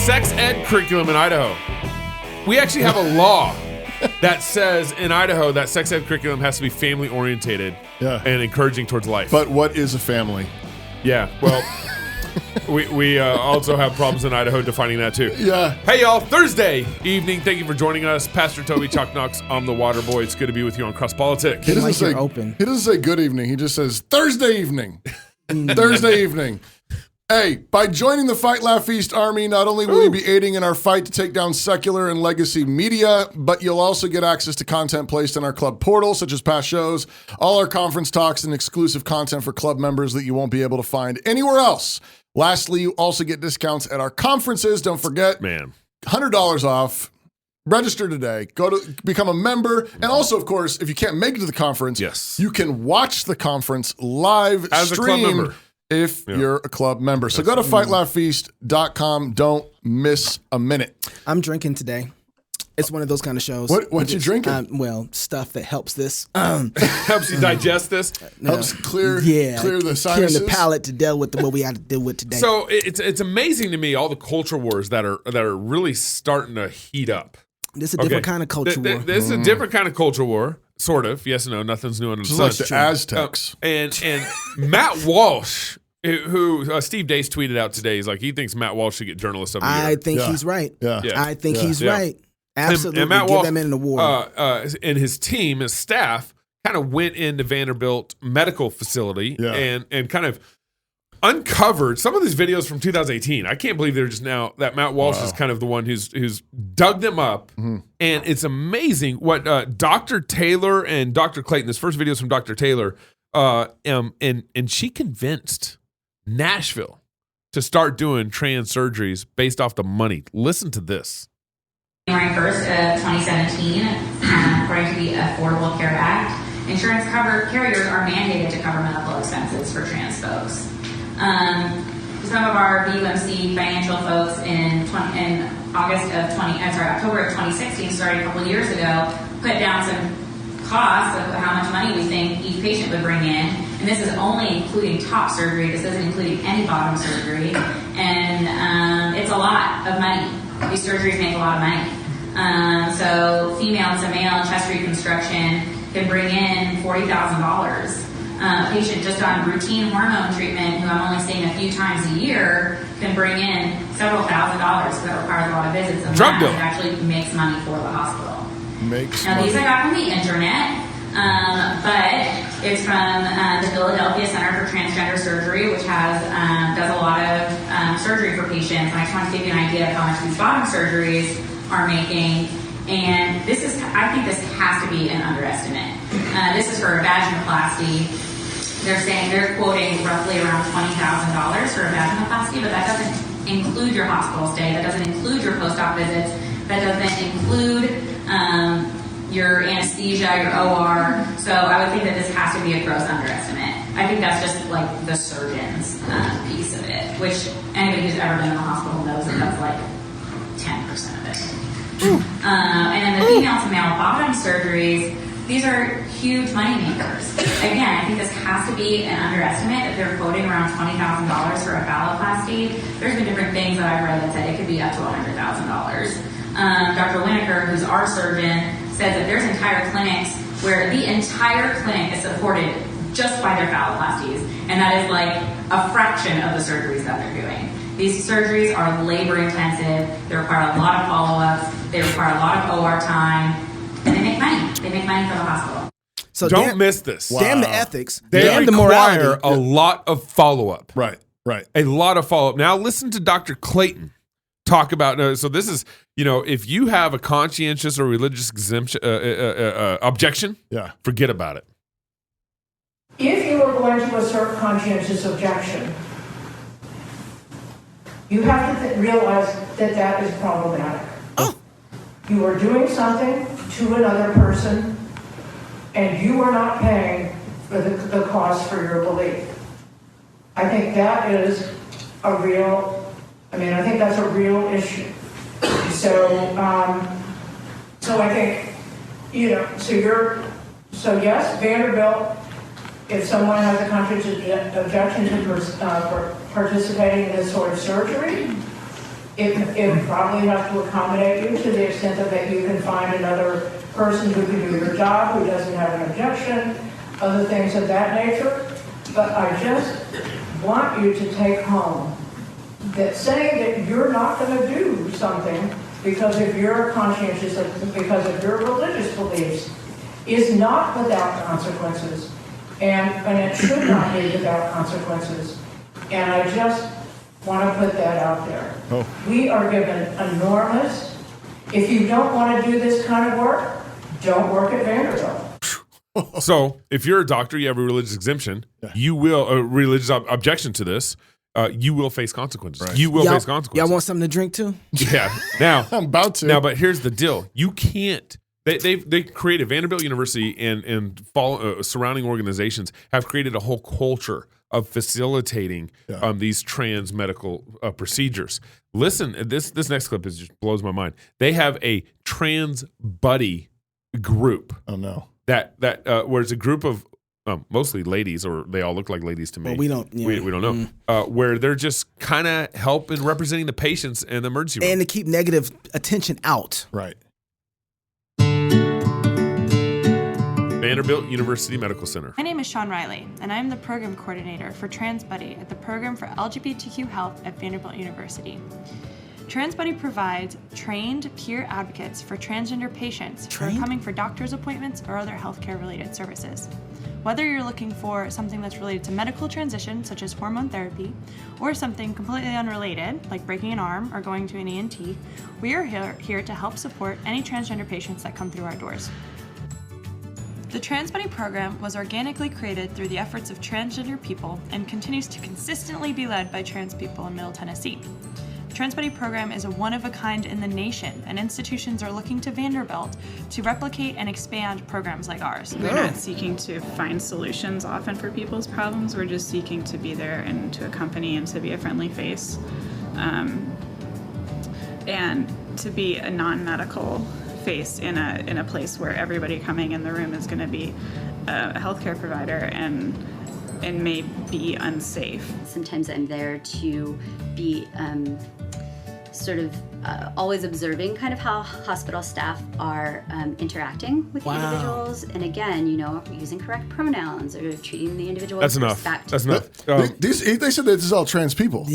sex ed curriculum in Idaho. We actually have a law that says in Idaho that sex ed curriculum has to be family orientated and encouraging towards life. But what is a family? Yeah, well, we also have problems in Idaho defining that too. Yeah. Hey, y'all, Thursday evening. Thank you for joining us. Pastor Toby Chuck Knox, I'm the water boy. It's good to be with you on Cross Politics. He doesn't say good evening. He just says Thursday evening. Thursday evening. Hey, by joining the Fight Laugh Feast Army, not only will you be aiding in our fight to take down secular and legacy media, but you'll also get access to content placed in our club portal, such as past shows, all our conference talks, and exclusive content for club members that you won't be able to find anywhere else. Lastly, you also get discounts at our conferences. Don't forget, $100 off. Register today. Go to become a member. And also, of course, if you can't make it to the conference, you can watch the conference live as a club member. If you're a club member. So go to fightlaughfeast.com. Don't miss a minute. I'm drinking today. It's one of those kind of shows. What you drinking? Well, stuff that helps this. Helps you digest this? Helps clear the sinuses? Clearing the palate to deal with what we had to deal with today. So it's amazing to me, all the culture wars that are really starting to heat up. This is a different kind of culture war. This is a different kind of culture war. Sort of. Yes and no. Nothing's new under the sun. Like the Aztecs. And Matt Walsh, who Steve Dace tweeted out today, he's like, he thinks Matt Walsh should get Journalist of the Year. I think he's right. Yeah. I think he's right. Absolutely. And Matt give Walsh, them an award. And his team, his staff, kind of went into Vanderbilt medical facility and kind of uncovered some of these videos from 2018. I can't believe they're just now that Matt Walsh is kind of the one who's dug them up. And it's amazing what Dr. Taylor and Dr. Clayton, this first video is from Dr. Taylor, and she convinced Nashville to start doing trans surgeries based off the money. Listen to this. January 1st of 2017, according to the Affordable Care Act, insurance carriers are mandated to cover medical expenses for trans folks. Some of our BUMC financial folks in October of 2016, starting a couple of years ago, put down some costs of how much money we think each patient would bring in. And this is only including top surgery. This isn't including any bottom surgery. And it's a lot of money. These surgeries make a lot of money. So female to male chest reconstruction can bring in $40,000. A patient just on routine hormone treatment, who I'm only seeing a few times a year, can bring in several $1,000s. That requires a lot of visits, and that actually makes money for the hospital. These I got from the internet, but it's from the Philadelphia Center for Transgender Surgery, which does a lot of surgery for patients. And I just want to give you an idea of how much these bottom surgeries are making. And I think this has to be an underestimate. This is for a vaginoplasty. They're quoting roughly around $20,000 for a vaginoplasty, but that doesn't include your hospital stay. That doesn't include your post-op visits. That doesn't include your anesthesia, your OR. So I would think that this has to be a gross underestimate. I think that's just like the surgeon's piece of it, which anybody who's ever been in the hospital knows that that's like 10% of it. And then the female to male bottom surgeries, these are huge money makers. Again, I think this has to be an underestimate. If they're quoting around $20,000 for a phalloplasty, there's been different things that I've read that said it could be up to $100,000. Dr. Winokur, who's our surgeon, says that there's entire clinics where the entire clinic is supported just by their phalloplasties, and that is like a fraction of the surgeries that they're doing. These surgeries are labor intensive. They require a lot of follow-ups. They require a lot of OR time. And they make money. They make money for the hospital. So don't miss this. Wow. Damn the ethics. They damn the require morality. a lot of follow-up. Right. A lot of follow-up. Now listen to Dr. Clayton talk about, so this is, if you have a conscientious or religious exemption, objection, forget about it. If you are going to assert conscientious objection, you have to realize that is problematic. You are doing something to another person, and you are not paying for the cost for your belief. I think that is a real, I think that's a real issue. So I think, so yes, Vanderbilt, if someone has a conscientious objection to participating in this sort of surgery, It probably has to accommodate you to the extent that you can find another person who can do your job, who doesn't have an objection, other things of that nature. But I just want you to take home that saying that you're not going to do something because of your conscientious, because of your religious beliefs, is not without consequences, and it should not be without consequences. And I just want to put that out there. Oh. We are given enormous. If you don't want to do this kind of work, don't work at Vanderbilt. So, if you're a doctor, you have a religious exemption, you will a religious objection to this. You will face consequences. Right. You will face consequences. Y'all want something to drink too? Yeah. Now I'm about to. Now, but here's the deal: you can't. They created Vanderbilt University and surrounding organizations have created a whole culture of facilitating these trans medical procedures. Listen, this next clip just blows my mind. They have a trans buddy group. Oh no. That where it's a group of mostly ladies, or they all look like ladies to me. Well, we don't. Yeah. We don't know. Where they're just kind of helping representing the patients in the emergency room and to keep negative attention out. Right. Vanderbilt University Medical Center. My name is Sean Riley, and I'm the program coordinator for Trans Buddy at the Program for LGBTQ Health at Vanderbilt University. Trans Buddy provides trained peer advocates for transgender patients who are coming for doctor's appointments or other healthcare-related services. Whether you're looking for something that's related to medical transition, such as hormone therapy, or something completely unrelated, like breaking an arm or going to an ENT, we are here to help support any transgender patients that come through our doors. The Trans Buddy program was organically created through the efforts of transgender people and continues to consistently be led by trans people in Middle Tennessee. The Trans Buddy program is a one-of-a-kind in the nation, and institutions are looking to Vanderbilt to replicate and expand programs like ours. We're not seeking to find solutions often for people's problems. We're just seeking to be there and to accompany and to be a friendly face, and to be a non-medical face in a place where everybody coming in the room is going to be a healthcare provider and may be unsafe. Sometimes I'm there to be always observing kind of how hospital staff are interacting with the individuals, and again, using correct pronouns or treating the individual with respect. That's enough. They said that this is all trans people.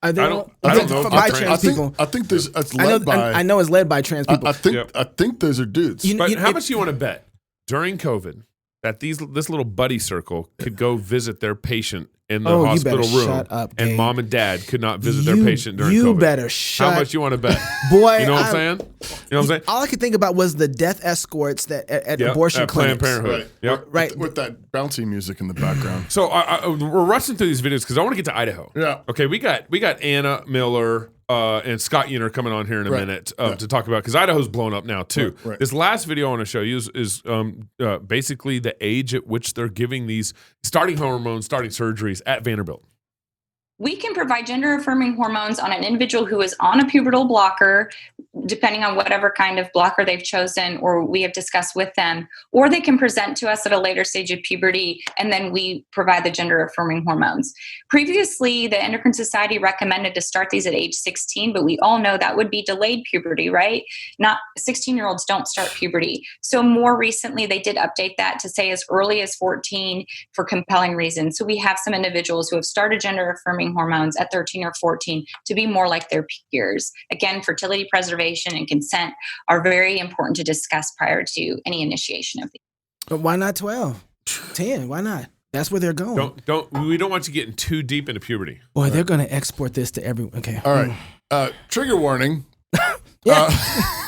I don't know. By trans people. I think there's. It's led by. I know it's led by trans people. I think those are dudes. But how much do you want to bet during COVID that this little buddy circle could go visit their patient in the hospital room, shut up, and Gabe. Mom and Dad could not visit their patient during COVID? You better shut. How much you want to bet? Boy, you know what I'm saying? You know what I'm saying? All I could think about was the death escorts that at abortion at clinics. Planned Parenthood. Right. With that bouncy music in the background. So we're rushing through these videos because I want to get to Idaho. Yeah. Okay, we got Anna Miller and Scott Yener coming on here in a minute to talk about, because Idaho's blown up now too. Right. This last video I want to show you is basically the age at which they're giving these starting hormones, starting surgeries at Vanderbilt. We can provide gender-affirming hormones on an individual who is on a pubertal blocker, depending on whatever kind of blocker they've chosen or we have discussed with them, or they can present to us at a later stage of puberty, and then we provide the gender-affirming hormones. Previously, the Endocrine Society recommended to start these at age 16, but we all know that would be delayed puberty, right? Not 16-year-olds don't start puberty. So more recently, they did update that to say as early as 14 for compelling reasons. So we have some individuals who have started gender-affirming hormones at 13 or 14 to be more like their peers. Again, fertility preservation and consent are very important to discuss prior to any initiation of these. But why not 12? 10? Why not? That's where they're going. We don't want you getting too deep into puberty. Boy, they're going to export this to everyone. Okay. All right. Trigger warning.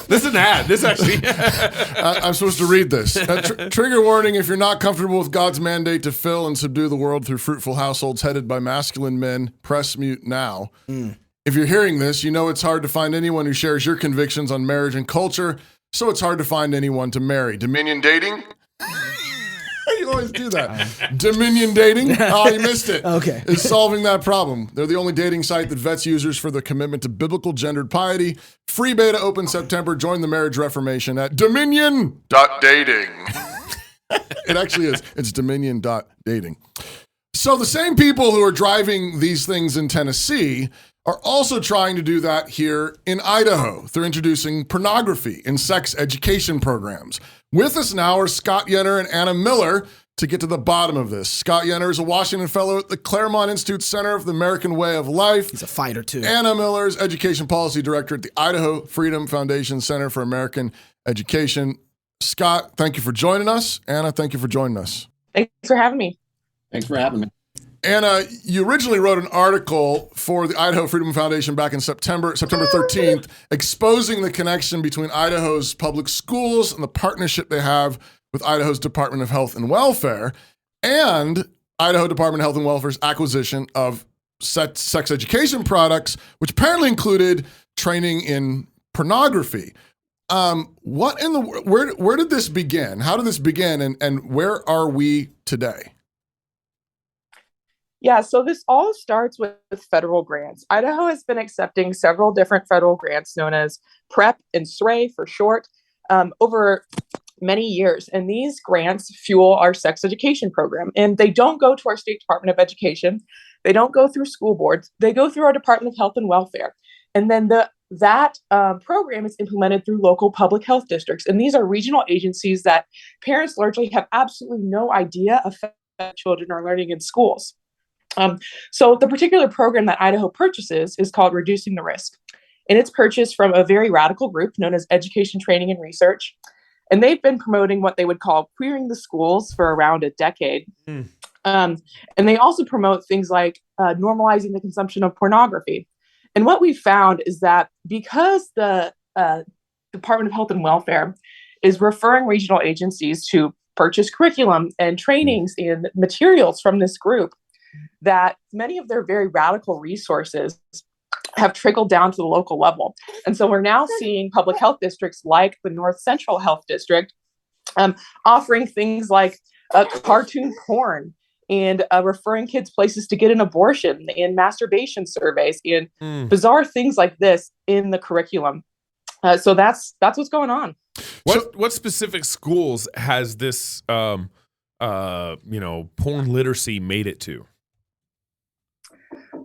This is an ad. This actually. I'm supposed to read this. Trigger warning: if you're not comfortable with God's mandate to fill and subdue the world through fruitful households headed by masculine men, press mute now. If you're hearing this, you know it's hard to find anyone who shares your convictions on marriage and culture, so it's hard to find anyone to marry. Dominion dating? You always do that. Dominion dating? Oh, you missed it. Okay. Is solving that problem. They're the only dating site that vets users for their commitment to biblical gendered piety. Free beta open September. Join the marriage reformation at dominion.dating. It actually is. It's dominion.dating. So the same people who are driving these things in Tennessee are also trying to do that here in Idaho through introducing pornography in sex education programs. With us now are Scott Yenner and Anna Miller to get to the bottom of this. Scott Yenner is a Washington Fellow at the Claremont Institute Center for the American Way of Life. He's a fighter, too. Anna Miller is Education Policy Director at the Idaho Freedom Foundation Center for American Education. Scott, thank you for joining us. Anna, thank you for joining us. Thanks for having me. Thanks for having me. Anna, you originally wrote an article for the Idaho Freedom Foundation back in September 13th, exposing the connection between Idaho's public schools and the partnership they have with Idaho's Department of Health and Welfare and Idaho Department of Health and Welfare's acquisition of sex education products, which apparently included training in pornography. Where did this begin? How did this begin, and where are we today? Yeah, so this all starts with federal grants. Idaho has been accepting several different federal grants known as PrEP and SRAE for short over many years. And these grants fuel our sex education program. And they don't go to our state Department of Education. They don't go through school boards. They go through our Department of Health and Welfare. And then that program is implemented through local public health districts. And these are regional agencies that parents largely have absolutely no idea affect children are learning in schools. So the particular program that Idaho purchases is called Reducing the Risk. And it's purchased from a very radical group known as Education, Training, and Research. And they've been promoting what they would call queering the schools for around a decade. And they also promote things like normalizing the consumption of pornography. And what we found is that because the Department of Health and Welfare is referring regional agencies to purchase curriculum and trainings and materials from this group, that many of their very radical resources have trickled down to the local level. And so we're now seeing public health districts like the North Central Health District offering things like cartoon porn and referring kids places to get an abortion and masturbation surveys and bizarre things like this in the curriculum. So that's what's going on. What specific schools has this porn literacy made it to?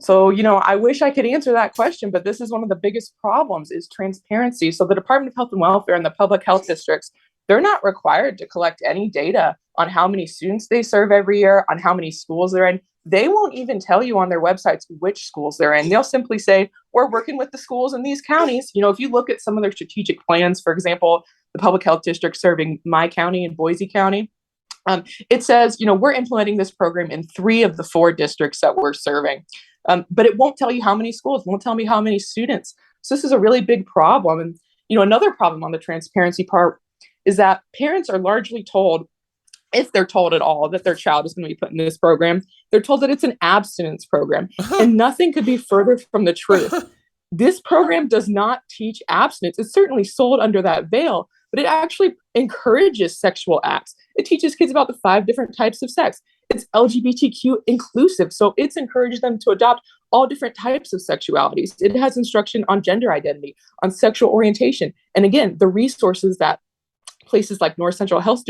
So, I wish I could answer that question, but this is one of the biggest problems is transparency. So the Department of Health and Welfare and the public health districts, they're not required to collect any data on how many students they serve every year, on how many schools they're in. They won't even tell you on their websites which schools they're in. They'll simply say, we're working with the schools in these counties. If you look at some of their strategic plans, for example, the public health district serving my county and Boise County, it says, we're implementing this program in 3 of the 4 districts that we're serving. But it won't tell you how many schools, won't tell me how many students. So this is a really big problem. And, another problem on the transparency part is that parents are largely told, if they're told at all, that their child is going to be put in this program, they're told that it's an abstinence program. And nothing could be further from the truth. This program does not teach abstinence. It's certainly sold under that veil, but it actually encourages sexual acts. It teaches kids about the 5 different types of sex. It's LGBTQ inclusive, so it's encouraged them to adopt all different types of sexualities. It has instruction on gender identity, on sexual orientation. And again, the resources that places like North Central Health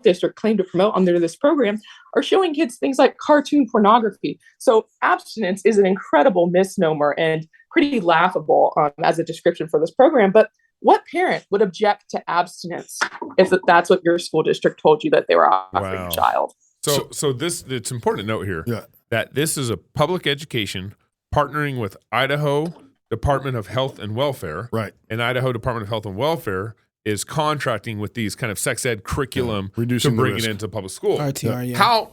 District claim to promote under this program are showing kids things like cartoon pornography. So abstinence is an incredible misnomer and pretty laughable as a description for this program. But what parent would object to abstinence if that's what your school district told you that they were offering a child? So it's important to note here that this is a public education partnering with Idaho Department of Health and Welfare. Right. And Idaho Department of Health and Welfare is contracting with these kind of sex ed curriculum to bring it into public school. RTR, yeah. How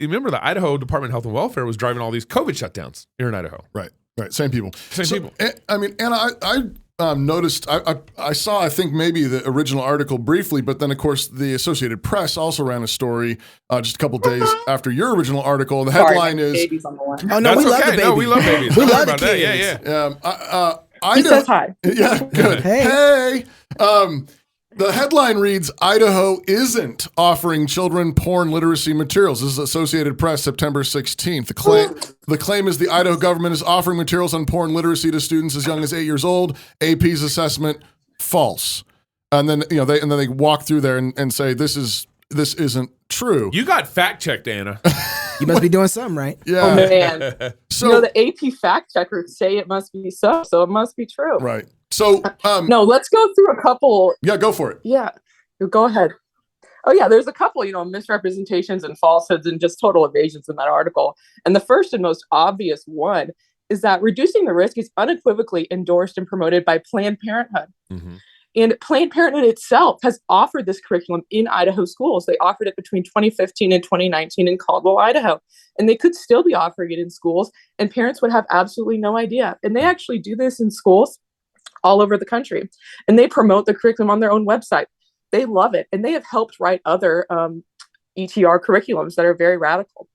remember the Idaho Department of Health and Welfare was driving all these COVID shutdowns here in Idaho. Right. Same people. People. Anna, I noticed, I saw, I think maybe the original article briefly, but then of course the Associated Press also ran a story just a couple days after your original article. The headline is, "Oh no, we love the baby. No, we love babies. We love the kids. He says hi. Yeah, good. Hey. The headline reads, Idaho isn't offering children porn literacy materials. This is Associated Press, September 16th. The claim is the Idaho government is offering materials on porn literacy to students as young as 8 years old. AP's assessment, false. And then they walk through there and say this isn't true. You got fact checked, Anna. You must be doing something right. Yeah. Oh man. So the AP fact checkers say it must be so it must be true. Right. So no, let's go through a couple. Yeah, go for it. Yeah. Go ahead. Oh yeah, there's a couple, misrepresentations and falsehoods and just total evasions in that article. And the first and most obvious one is that reducing the risk is unequivocally endorsed and promoted by Planned Parenthood. Mm-hmm. And Planned Parenthood itself has offered this curriculum in Idaho schools. They offered it between 2015 and 2019 in Caldwell, Idaho. And they could still be offering it in schools, and parents would have absolutely no idea. And they actually do this in schools all over the country. And they promote the curriculum on their own website. They love it. And they have helped write other ETR curriculums that are very radical.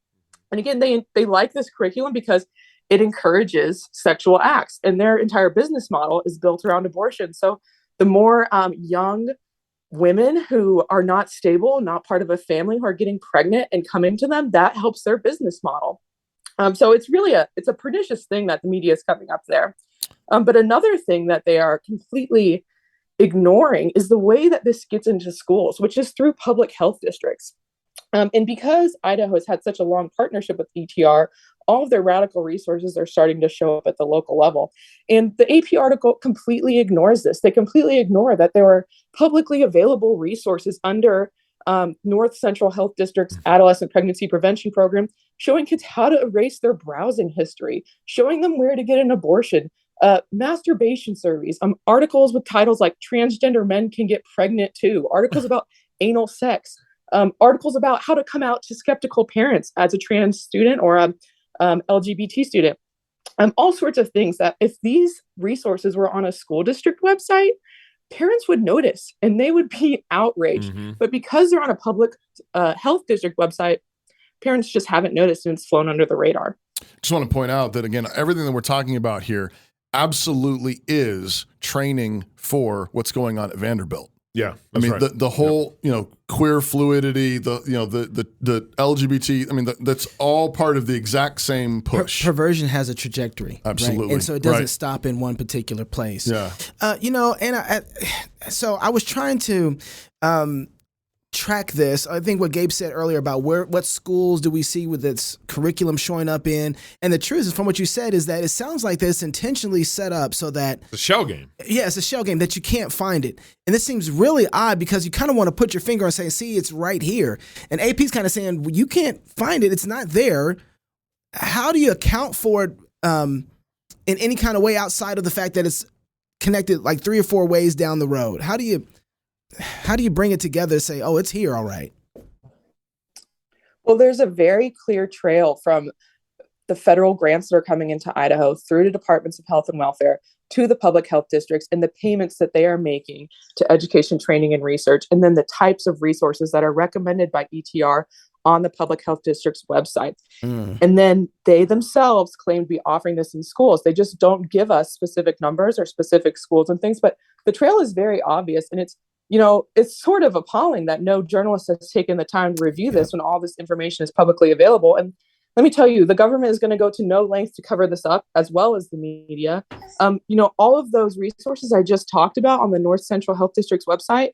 And again, they like this curriculum because it encourages sexual acts. And their entire business model is built around abortion. So the more young women who are not stable, not part of a family, who are getting pregnant and coming to them, that helps their business model. So it's really a pernicious thing that the media is coming up there. But another thing that they are completely ignoring is the way that this gets into schools, which is through public health districts. And because Idaho has had such a long partnership with ETR, all of their radical resources are starting to show up at the local level. And the AP article completely ignores this. They completely ignore that there are publicly available resources under North Central Health District's Adolescent Pregnancy Prevention Program, showing kids how to erase their browsing history, showing them where to get an abortion, masturbation surveys, articles with titles like Transgender Men Can Get Pregnant Too, articles about anal sex, articles about how to come out to skeptical parents as a trans student or a LGBT student, all sorts of things that if these resources were on a school district website, parents would notice and they would be outraged. Mm-hmm. But because they're on a public health district website, parents just haven't noticed and it's flown under the radar. Just want to point out that, again, everything that we're talking about here absolutely is training for what's going on at Vanderbilt. Yeah, I mean, right. the whole queer fluidity, the LGBT. I mean, that's all part of the exact same push. Perversion has a trajectory, absolutely, right? And so it doesn't stop in one particular place. Yeah, so I was trying to track this. I think what Gabe said earlier about what schools do we see with its curriculum showing up in, and the truth is, from what you said, is that it sounds like this intentionally set up so that it's a shell game. Yeah, it's a shell game that you can't find it, and this seems really odd because you kind of want to put your finger and say, "See, it's right here," and AP's kind of saying, well, "You can't find it; it's not there." How do you account for it in any kind of way outside of the fact that it's connected like 3 or 4 ways down the road? How do you bring it together and say, oh, it's here, all right? Well, there's a very clear trail from the federal grants that are coming into Idaho through to departments of health and welfare to the public health districts and the payments that they are making to education, training, and research, and then the types of resources that are recommended by ETR on the public health district's website. And then they themselves claim to be offering this in schools. They just don't give us specific numbers or specific schools and things, but the trail is very obvious, and it's sort of appalling that no journalist has taken the time to review this when all this information is publicly available. And let me tell you, the government is going to go to no lengths to cover this up, as well as the media. All of those resources I just talked about on the North Central Health District's website,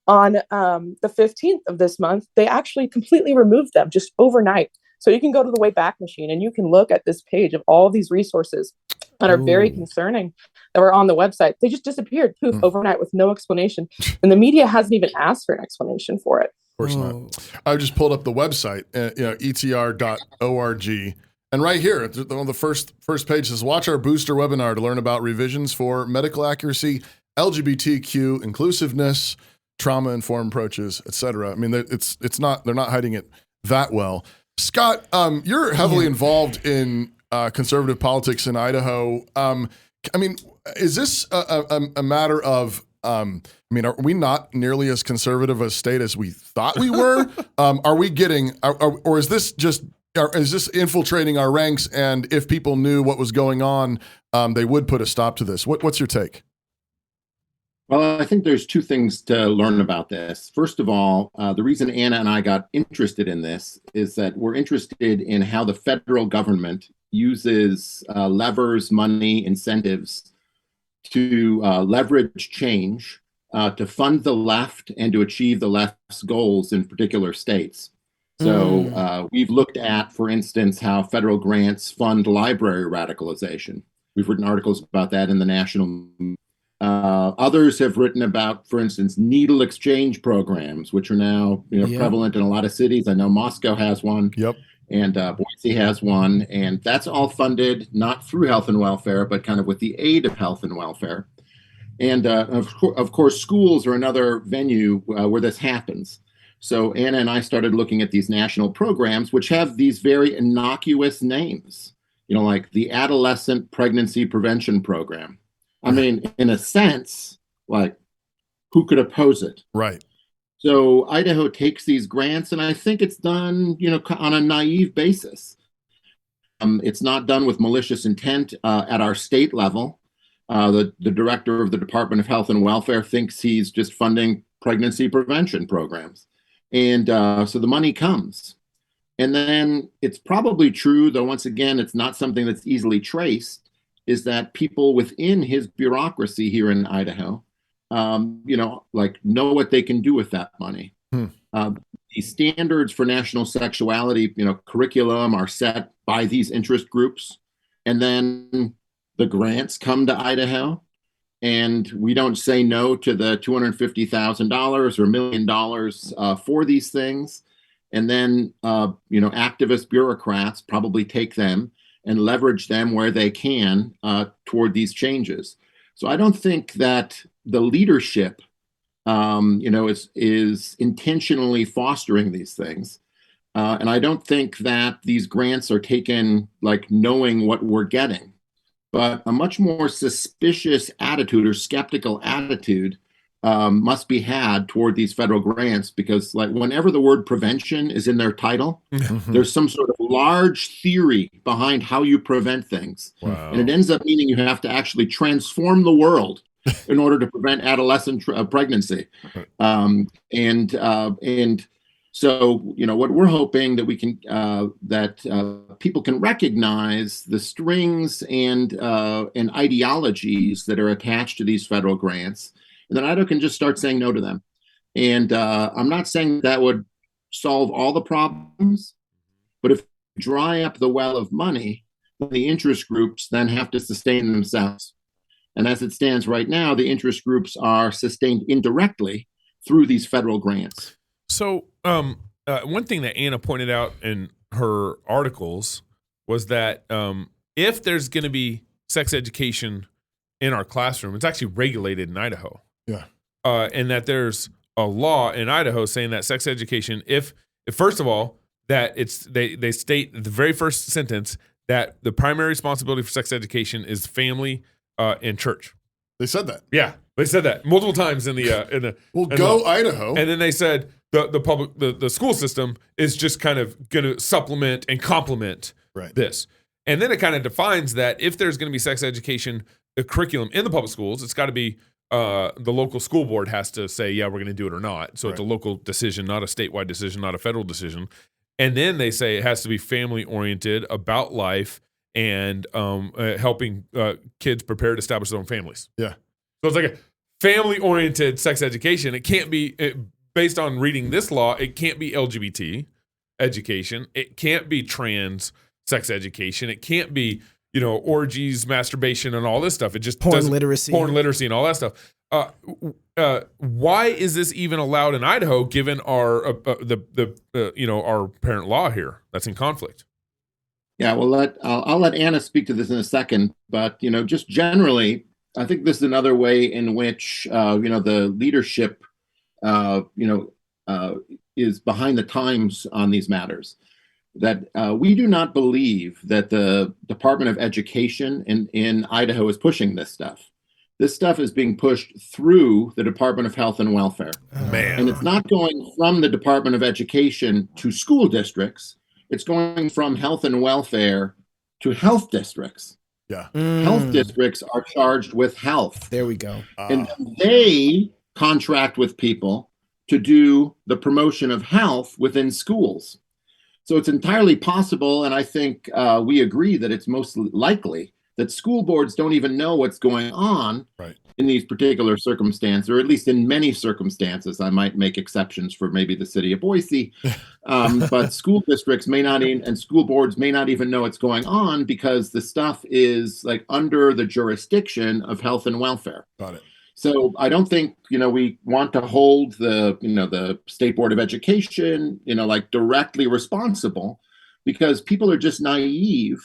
on the 15th of this month, they actually completely removed them just overnight. So you can go to the Wayback Machine and you can look at this page of all these resources that are very concerning that were on the website. They just disappeared, poof, overnight with no explanation. And the media hasn't even asked for an explanation for it. Of course not. I just pulled up the website, etr.org. And right here, on the first page says, watch our booster webinar to learn about revisions for medical accuracy, LGBTQ inclusiveness, trauma-informed approaches, et cetera. I mean, it's not, they're not hiding it that well. Scott, you're heavily involved in conservative politics in Idaho. I mean, is this a matter of, are we not nearly as conservative a state as we thought we were? Are we getting, or is this just, is this infiltrating our ranks? And if people knew what was going on, they would put a stop to this. What's your take? Well, I think there's 2 things to learn about this. First of all, the reason Anna and I got interested in this is that we're interested in how the federal government uses levers, money, incentives to leverage change, to fund the left and to achieve the left's goals in particular states. So we've looked at, for instance, how federal grants fund library radicalization. We've written articles about that in the national. Others have written about, for instance, needle exchange programs, which are now prevalent in a lot of cities. I know Moscow has one. Yep. And Boise has one. And that's all funded not through health and welfare, but kind of with the aid of health and welfare. And of course, schools are another venue where this happens. So Anna and I started looking at these national programs, which have these very innocuous names, like the Adolescent Pregnancy Prevention Program. I mean, in a sense, like, who could oppose it? Right. So Idaho takes these grants, and I think it's done, on a naive basis. It's not done with malicious intent at our state level. The director of the Department of Health and Welfare thinks he's just funding pregnancy prevention programs. And so the money comes. And then it's probably true, though once again, it's not something that's easily traced, is that people within his bureaucracy here in Idaho, know what they can do with that money. The standards for national sexuality, curriculum are set by these interest groups. And then the grants come to Idaho. And we don't say no to the $250,000 or $1 million for these things. And then, activist bureaucrats probably take them and leverage them where they can toward these changes. So I don't think that the leadership, is intentionally fostering these things. And I don't think that these grants are taken like knowing what we're getting. But a much more suspicious attitude or skeptical attitude must be had toward these federal grants, because like whenever the word prevention is in their title, there's some sort of large theory behind how you prevent things. Wow. And it ends up meaning you have to actually transform the world in order to prevent adolescent pregnancy. So, what we're hoping that we can, people can recognize the strings and ideologies that are attached to these federal grants, and then Idaho can just start saying no to them. And I'm not saying that would solve all the problems, but if you dry up the well of money, the interest groups then have to sustain themselves. And as it stands right now, the interest groups are sustained indirectly through these federal grants. So one thing that Anna pointed out in her articles was that if there's going to be sex education in our classroom, it's actually regulated in Idaho. Yeah. And that there's a law in Idaho saying that sex education, if first of all, that they state the very first sentence that the primary responsibility for sex education is family and church. They said that. Yeah, they said that multiple times in the Idaho. And then they said the school system is just kind of going to supplement and complement this. And then it kind of defines that if there's going to be sex education curriculum in the public schools, it's got to be the local school board has to say, yeah, we're going to do it or not. So it's a local decision, not a statewide decision, not a federal decision. And then they say it has to be family oriented, about life, and helping kids prepare to establish their own families. Yeah. So it's like a family-oriented sex education. It can't be, based on reading this law, it can't be LGBT education. It can't be trans sex education. It can't be, orgies, masturbation, and all this stuff. It just porn literacy and all that stuff. Why is this even allowed in Idaho, given our our parent law here that's in conflict? Yeah, well, I'll let Anna speak to this in a second, but just generally, I think this is another way in which the leadership is behind the times on these matters. That we do not believe that the Department of Education in Idaho is pushing this stuff. This stuff is being pushed through the Department of Health and Welfare. Man. And it's not going from the Department of Education to school districts. It's going from health and welfare to health districts. Yeah. Health districts are charged with health. There we go. And they contract with people to do the promotion of health within schools. So it's entirely possible, and I think we agree that it's most likely that school boards don't even know what's going on right. in these particular circumstances, or at least in many circumstances. I might make exceptions for maybe the city of Boise, but school districts may not even, and school boards may not even know what's going on because the stuff is like under the jurisdiction of health and welfare. Got it. So I don't think, we want to hold the State Board of Education, like directly responsible, because people are just naive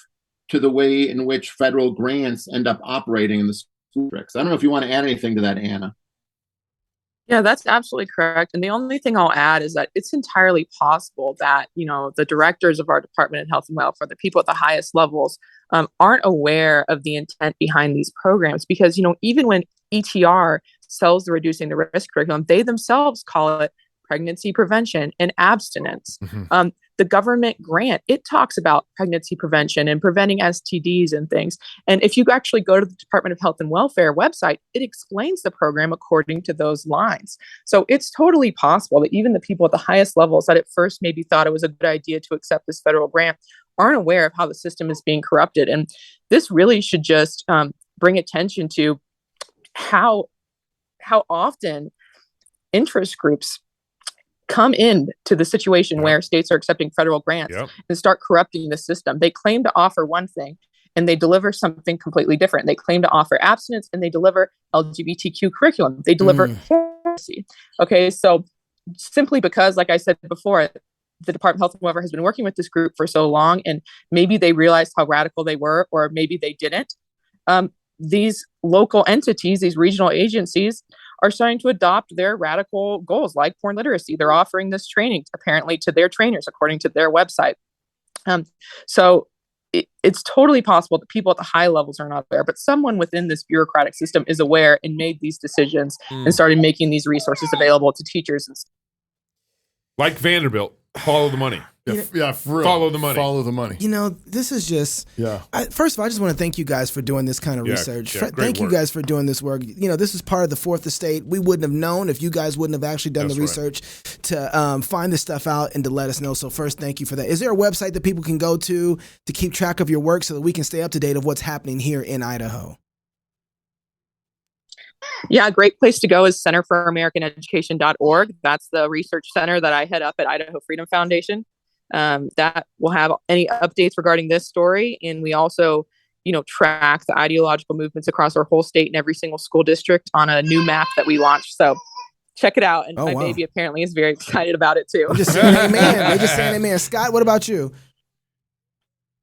to the way in which federal grants end up operating in the school districts. I don't know if you want to add anything to that, Anna. Yeah, that's absolutely correct. And the only thing I'll add is that it's entirely possible that, the directors of our Department of Health and Welfare, the people at the highest levels, aren't aware of the intent behind these programs. Because, even when ETR sells the Reducing the Risk curriculum, they themselves call it pregnancy prevention and abstinence. Mm-hmm. The government grant, it talks about pregnancy prevention and preventing STDs and things. And if you actually go to the Department of Health and Welfare website, it explains the program according to those lines. So it's totally possible that even the people at the highest levels that at first maybe thought it was a good idea to accept this federal grant aren't aware of how the system is being corrupted. And this really should just bring attention to how often interest groups come in to the situation where states are accepting federal grants and start corrupting the system. They claim to offer one thing and they deliver something completely different. They claim to offer abstinence and they deliver LGBTQ curriculum. They deliver pharmacy. Okay, so simply because, like I said before, the Department of Health and Welfare has been working with this group for so long, and maybe they realized how radical they were, or maybe they didn't. These local entities, these regional agencies, are starting to adopt their radical goals like porn literacy. They're offering this training apparently to their trainers according to their website. So it's totally possible that people at the high levels are not aware, but someone within this bureaucratic system is aware and made these decisions and started making these resources available to teachers. Like Vanderbilt, follow the money. Yeah, for real. Follow the money. Follow the money. This is just. Yeah. First of all, I just want to thank you guys for doing this kind of research. Thank you guys for doing this work. This is part of the Fourth Estate. We wouldn't have known if you guys wouldn't have actually done the research to find this stuff out and to let us know. So first, thank you for that. Is there a website that people can go to keep track of your work so that we can stay up to date of what's happening here in Idaho? Yeah, a great place to go is centerforamericaneducation.org. That's the research center that I head up at Idaho Freedom Foundation. That will have any updates regarding this story. And we also, track the ideological movements across our whole state and every single school district on a new map that we launched. So check it out. And my baby apparently is very excited about it too. We're just saying amen. We're just saying amen. Scott, what about you?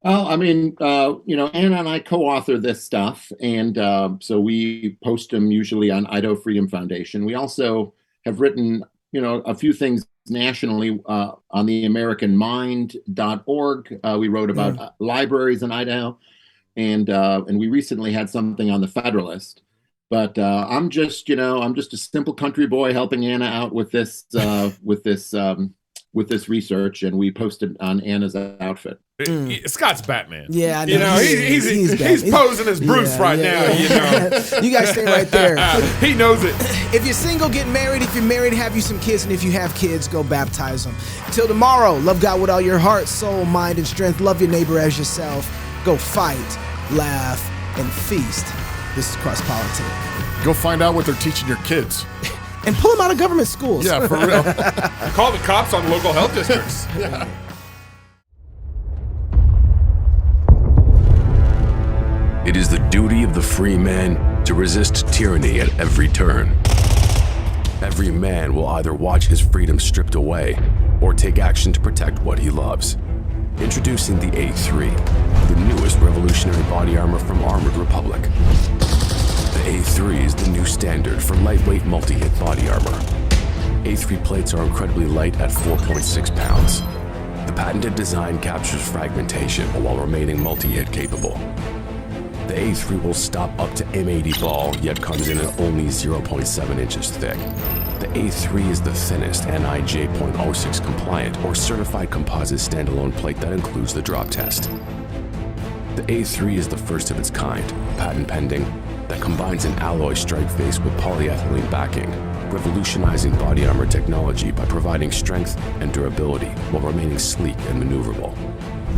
Well, I mean, Anna and I co-author this stuff, and so we post them usually on Idaho Freedom Foundation. We also have written, a few things nationally on the AmericanMind.org. We wrote about libraries in Idaho, and we recently had something on the Federalist. But I'm just a simple country boy helping Anna out with this research, and we posted on Anna's outfit. Scott's Batman. Yeah, I know. He's posing as Bruce now. You guys stay right there. He knows it. If you're single, get married. If you're married, have you some kids. And if you have kids, go baptize them. Until tomorrow, love God with all your heart, soul, mind, and strength. Love your neighbor as yourself. Go fight, laugh, and feast. This is Cross Politics. Go find out what they're teaching your kids. And pull them out of government schools. Yeah, for real. Call the cops on local health districts. Yeah. It is the duty of the free man to resist tyranny at every turn. Every man will either watch his freedom stripped away or take action to protect what he loves. Introducing the A3, the newest revolutionary body armor from Armored Republic. The A3 is the new standard for lightweight multi-hit body armor. A3 plates are incredibly light at 4.6 pounds. The patented design captures fragmentation while remaining multi-hit capable. The A3 will stop up to M80 ball, yet comes in at only 0.7 inches thick. The A3 is the thinnest NIJ .06 compliant or certified composite standalone plate that includes the drop test. The A3 is the first of its kind, patent pending, that combines an alloy strike face with polyethylene backing, revolutionizing body armor technology by providing strength and durability while remaining sleek and maneuverable.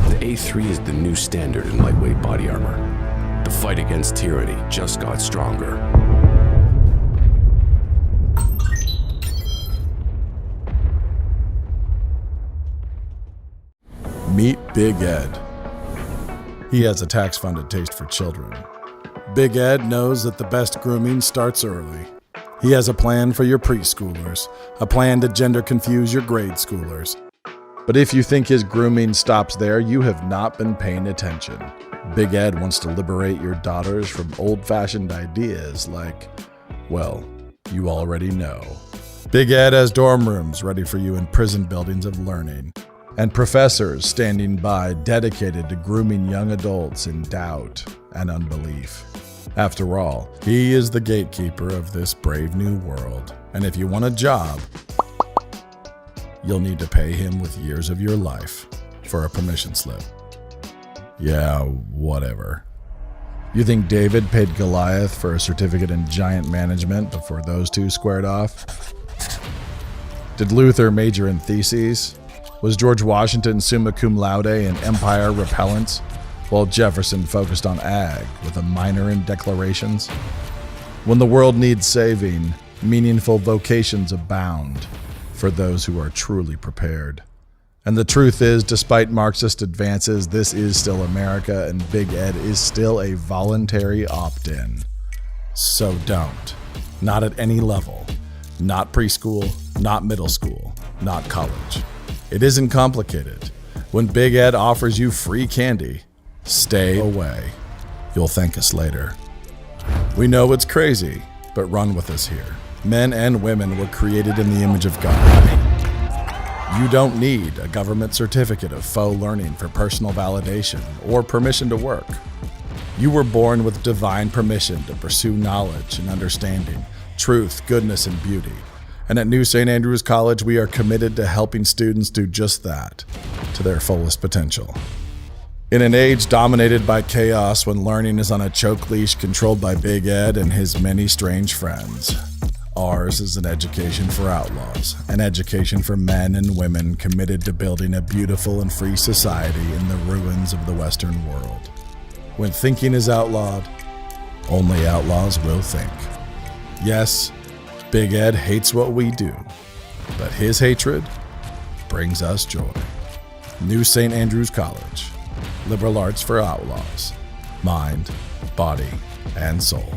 The A3 is the new standard in lightweight body armor. The The fight against tyranny just got stronger. Meet Big Ed. He has a tax-funded taste for children. Big Ed knows that the best grooming starts early. He has a plan for your preschoolers, a plan to gender confuse your grade schoolers. But if you think his grooming stops there, you have not been paying attention. Big Ed wants to liberate your daughters from old-fashioned ideas like, well, you already know. Big Ed has dorm rooms ready for you in prison buildings of learning, and professors standing by dedicated to grooming young adults in doubt and unbelief. After all, he is the gatekeeper of this brave new world, and if you want a job, you'll need to pay him with years of your life for a permission slip. Yeah, whatever. You think David paid Goliath for a certificate in giant management before those two squared off? Did Luther major in theses? Was George Washington summa cum laude in empire repellents, while Jefferson focused on ag with a minor in declarations? When the world needs saving, meaningful vocations abound for those who are truly prepared. And the truth is, despite Marxist advances, this is still America, and Big Ed is still a voluntary opt-in. So don't. Not at any level. Not preschool, not middle school, not college. It isn't complicated. When Big Ed offers you free candy, stay away. You'll thank us later. We know it's crazy, but run with us here. Men and women were created in the image of God. You don't need a government certificate of faux learning for personal validation or permission to work. You were born with divine permission to pursue knowledge and understanding, truth, goodness, and beauty. And at New St. Andrews College, we are committed to helping students do just that, to their fullest potential. In an age dominated by chaos, when learning is on a choke leash controlled by Big Ed and his many strange friends, ours is an education for outlaws, an education for men and women committed to building a beautiful and free society in the ruins of the Western world. When thinking is outlawed, only outlaws will think. Yes, Big Ed hates what we do, but his hatred brings us joy. New St. Andrews College. Liberal arts for outlaws. Mind, body, and soul.